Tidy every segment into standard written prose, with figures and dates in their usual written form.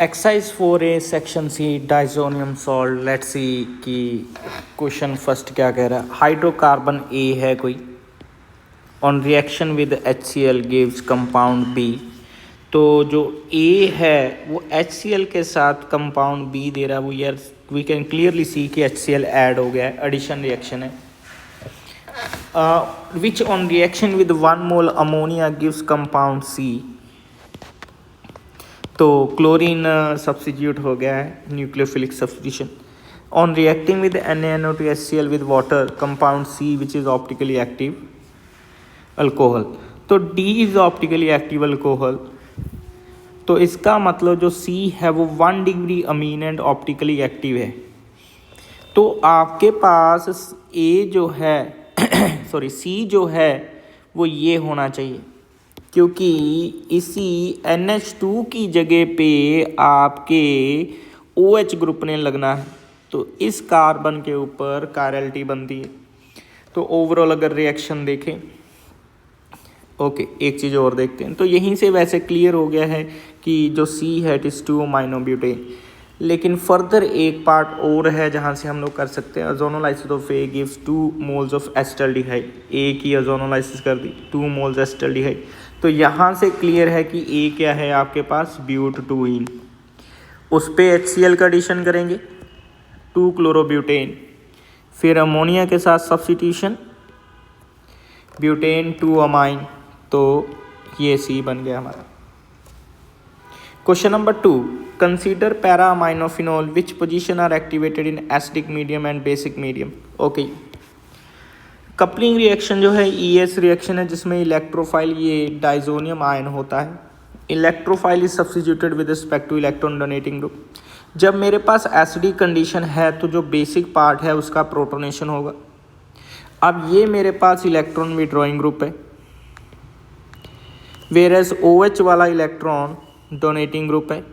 Exercise 4A section C diazonium salt. Let's see कि question first क्या कह रहा है। हाइड्रोकार्बन ए है कोई, on reaction with HCl gives compound B. तो जो ए है वो HCl के साथ कंपाउंड बी दे रहा है। वो यार वी कैन क्लियरली सी कि HCl ऐड हो गया है, एडिशन रिएक्शन है। Which on reaction with 1 mole ammonia gives compound C. तो क्लोरीन सब्स्टिट्यूट हो गया है, nucleophilic substitution. On reacting with NaNO2HCl with water compound C which is optically active alcohol. तो D is optically active alcohol. तो इसका मतलब जो C है वो 1 degree amine and optically active है। तो आपके पास A जो है सॉरी C जो है वो ये होना चाहिए, क्योंकि इसी NH2 की जगह पे आपके OH ग्रुप ने लगना है। तो इस कार्बन के ऊपर कायरलिटी बनती है। तो ओवरऑल अगर रिएक्शन देखें, ओके एक चीज़ और देखते हैं। तो यहीं से वैसे क्लियर हो गया है कि जो C है इट इज़ 2-अमाइनोब्यूटेन। लेकिन फर्दर एक पार्ट और है जहाँ से हम लोग कर सकते हैं। Ozonolysis of A gives 2 moles of acetaldehyde. A की ओजोनोलाइसिस कर दी, 2 मोल्स एसिटाल्डिहाइड। तो यहाँ से क्लियर है कि A क्या है आपके पास, ब्यूटटूइन। उस पे HCl का एडिशन करेंगे, 2 क्लोरोब्यूटेन, फिर अमोनिया के साथ सब्स्टिट्यूशन, ब्यूटेन 2 अमाइन। तो ये C बन गया हमारा। Question number 2, consider para aminophenol which position are activated in acidic medium and basic medium. Okay, coupling reaction जो है ES रिएक्शन है जिसमें इलेक्ट्रोफाइल ये डाइजोनियम आयन होता है। Electrophile is substituted with respect two electron donating group. जब मेरे पास acidic condition है तो जो बेसिक पार्ट है उसका प्रोटोनेशन होगा। अब ये मेरे पास इलेक्ट्रॉन विड्रॉइंग ग्रुप है, वेयरएज OH वाला इलेक्ट्रॉन डोनेटिंग ग्रुप है।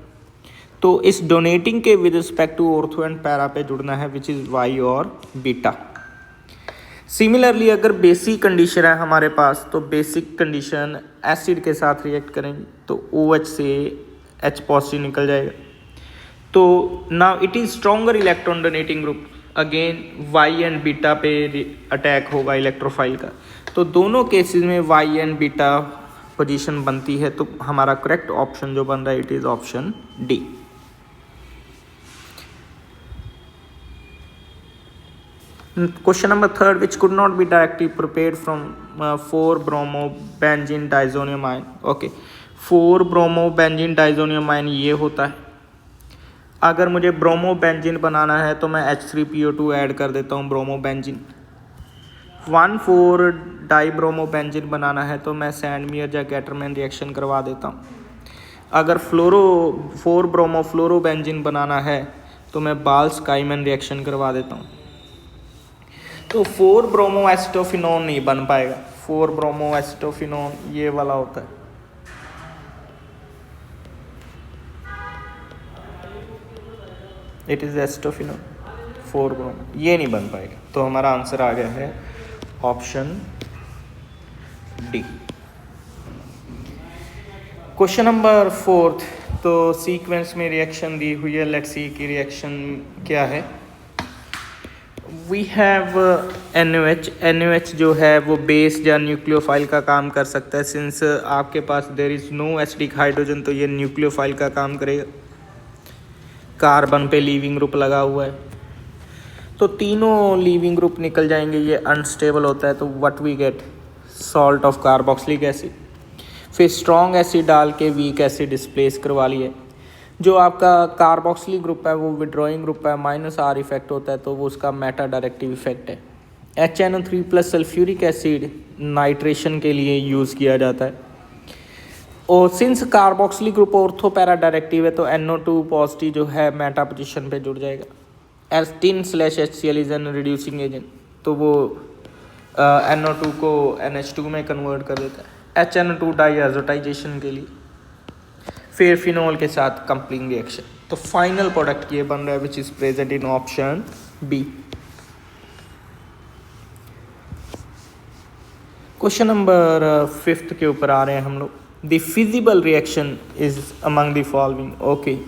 तो इस डोनेटिंग के with respect to ortho and para पे जुड़ना है विच इज़ Y और बीटा। सिमिलरली अगर बेसिक कंडीशन है हमारे पास तो बेसिक कंडीशन एसिड के साथ रिएक्ट करेंगे तो OH से H पॉजिटिव निकल जाएगा। तो now it is stronger electron donating group, again Y and beta पे अटैक होगा इलेक्ट्रोफाइल का। तो दोनों केसेस में Y एंड बीटा पोजीशन बनती है। तो हमारा करेक्ट ऑप्शन जो बन रहा है it is option D। Question number 3, which could not be directly prepared from 4-bromobenzene diazonium ion। Okay, 4-bromobenzene diazonium ion ये होता है। अगर मुझे ब्रोमोबेंजीन बनाना है तो मैं H3PO2 ऐड कर देता हूँ ब्रोमोबेंजीन। 1,4-डाइब्रोमोबेंजीन बनाना है तो मैं सैंडमियर या गैटरमैन रिएक्शन करवा देता हूँ। अगर 4-ब्रोमोफ्लोरोबेंजीन बनाना है तो मैं बाल्स-काइमन रिएक्शन करवा देता हूँ। तो 4-ब्रोमोएसिटोफिनोन नहीं बन पाएगा। 4-ब्रोमोएसिटोफिनोन ये वाला होता है। इट इज़ एसिटोफिनोन, 4-ब्रोमो, ये नहीं बन पाएगा। तो हमारा आंसर आ गया है ऑप्शन D। क्वेश्चन नंबर 4, तो सीक्वेंस में रिएक्शन दी हुई है। लेट्स सी की रिएक्शन क्या है। वी हैव NaOH जो है वो बेस या न्यूक्लियोफाइल का काम कर सकता है। सिंस आपके पास there is no acidic hydrogen तो ये न्यूक्लियोफाइल का काम करेगा। कार्बन पे लीविंग ग्रुप लगा हुआ है तो तीनों लीविंग ग्रुप निकल जाएंगे। ये अनस्टेबल होता है तो what we get, salt of carboxylic acid. फिर स्ट्रॉन्ग एसिड डाल के वीक एसिड डिस्प्लेस करवा लिए। जो आपका कार्बोक्सिलिक ग्रुप है वो विड्रॉइंग ग्रुप है, -R इफेक्ट होता है तो वो उसका मेटा डायरेक्टिव इफेक्ट है। HNO3+ सल्फ्यूरिक एसिड नाइट्रेशन के लिए यूज़ किया जाता है। और since carboxylic group ortho para directive है तो NO2 पॉजिटिव जो है मेटा पोजिशन पे जुड़ जाएगा। Tin/HCl is an reducing agent तो वो NO2 को NH2 में कन्वर्ट कर देता है HNO2 डाईएज़ोटाइजेशन के लिए। फिर फिनॉल के साथ कपलिंग रिएक्शन। तो फाइनल प्रोडक्ट ये बन रहा है which is present in option B। Question number 5 के ऊपर आ रहे हैं हम लोग। The feasible reaction is among the following. Okay.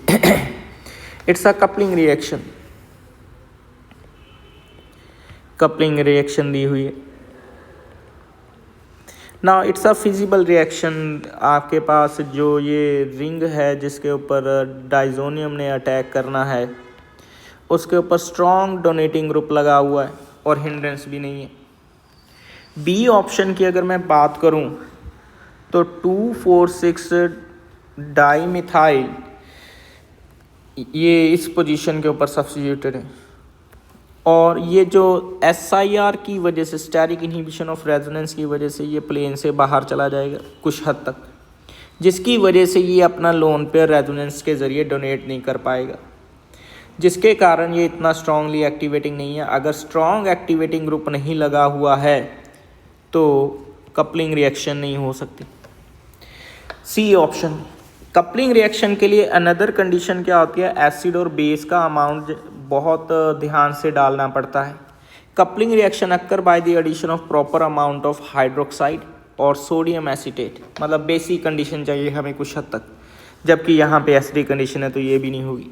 It's a coupling reaction. Coupling reaction दी हुई है. Now it's a feasible reaction. आपके पास जो ये रिंग है जिसके ऊपर डाइजोनियम ने अटैक करना है उसके ऊपर स्ट्रॉन्ग डोनेटिंग ग्रुप लगा हुआ है और हिंड्रेंस भी नहीं है. बी ऑप्शन की अगर मैं बात करूं तो 2,4,6 डाईमिथाइल ये इस पोजीशन के ऊपर सब्स्टिट्यूटेड है और ये जो SIR की वजह से स्टेरिक इनहिबिशन ऑफ रेजोनेंस की वजह से ये प्लेन से बाहर चला जाएगा कुछ हद तक, जिसकी वजह से ये अपना लोन पेयर रेजोनेंस के ज़रिए डोनेट नहीं कर पाएगा, जिसके कारण ये इतना स्ट्रांगली एक्टिवेटिंग नहीं है. अगर स्ट्रॉन्ग एक्टिवेटिंग ग्रुप नहीं लगा हुआ है तो कपलिंग रिएक्शन नहीं हो सकती. C option. कपलिंग रिएक्शन के लिए अनदर कंडीशन क्या होती है, एसिड और बेस का अमाउंट बहुत ध्यान से डालना पड़ता है. Coupling reaction occur by the addition of proper amount of hydroxide और सोडियम एसीटेट. मतलब बेसिक कंडीशन चाहिए हमें कुछ हद तक, जबकि यहाँ पे एसिडिक कंडीशन है तो ये भी नहीं होगी.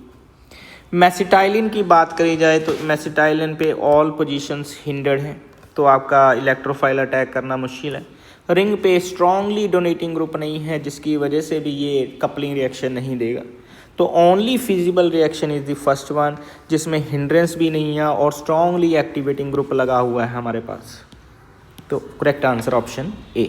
मेसिटाइलिन की बात करी जाए तो मेसिटाइलिन पे ऑल पोजीशंस हिंडर्ड हैं तो आपका इलेक्ट्रोफाइल अटैक करना मुश्किल है. रिंग पे स्ट्रांगली डोनेटिंग ग्रुप नहीं है जिसकी वजह से भी ये कपलिंग रिएक्शन नहीं देगा. तो only feasible reaction is the first one जिसमें हिंड्रेंस भी नहीं है और स्ट्रांगली एक्टिवेटिंग ग्रुप लगा हुआ है हमारे पास. तो करेक्ट आंसर ऑप्शन ए.